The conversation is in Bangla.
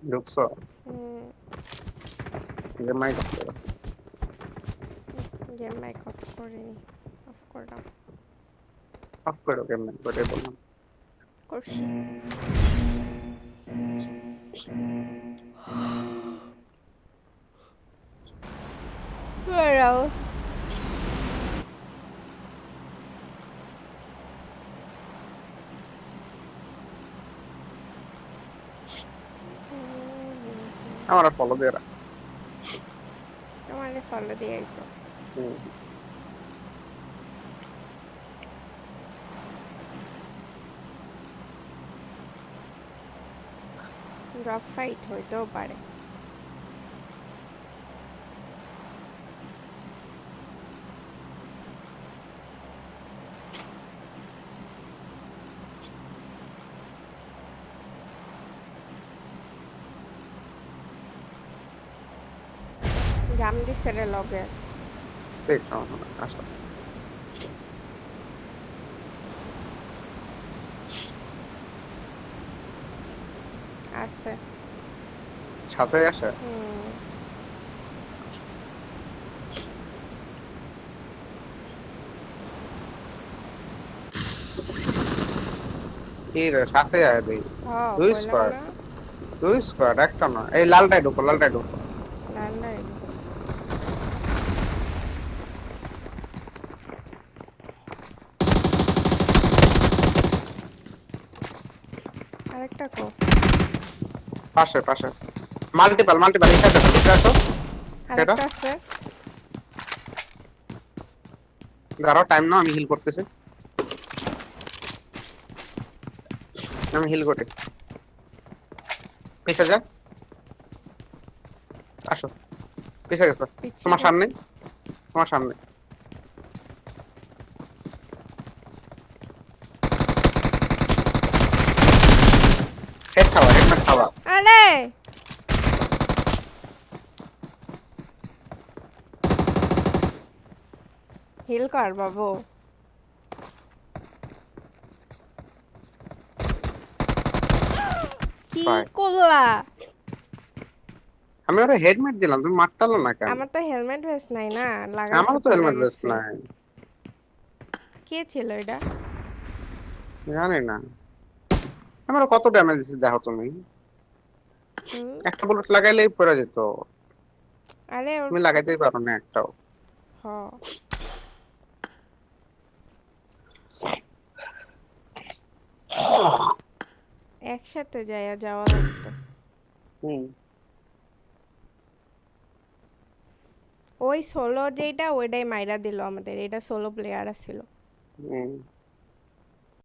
ঢুকছো? হুম, গেম মাইক অফ করো। গেম মাইক অফ করিনি, অফ করলাম। অফ করো গেম মাইক, ওটাই বললাম। করছি। দাঁড়াও। আমার ফলো দিয়ে রাখ। তোমারে ফলো দিয়েই তো। হুম। ড্রপ ফাইট হইতেও পারে। জাম দিছে রে লগে। ঠিক সমস্যা নাই, আসো। আছে। সাথে আসে। হুম। কি রে, সাথে আয় দেই। হ্যাঁ, দুই কইলাম স্কোয়াড, না। দুই স্কোয়াড, একটা না। এই লালটাই ঢুকো, লালটাই ঢুকো। লাল নাই ঢুকো। আরেকটা কো। পাশে পাশে। মাল্টিপাল মাল্টিপাল, এই সাইডে ঢুকে আসো। সেটা আরেকটা আছে। দাঁড়াও, টাইম নাও, আমি হিল করতেছি। আমি হিল করি। পিছে যা, আসো। পিছে গেছো। পিচ্ছি তোমার সামনে, গেছে। তোমার সামনে। হেড খাওয়া, হেডমেট খাওয়া। আরে হিল কর বাবু। কি বাই। করলা? আমি ওরা হেডমেট দিলাম, তুমি মারতালো না কেন? আমার তো হেলমেট ভেস্ট নাই না, লাগাইছে আমারও তো পরে হেলমেট বেস্ট গেছি। নাই। কে ছিল এটা? জানি না। আমার কত ড্যামেজ দিচ্ছে দেখো তুমি। হুম। একটা বুলেট লাগাইলেই পড়ে যেত। আরে ওর। তুমি লাগাইতেই পারো না একটাও। হ। একসাথে যাওয়া লাগতো। হুম। ওই সোলো যেটা ওইটাই মাইরা দিল আমাদের, এটা সোলো প্লেয়ার ছিল। হুম।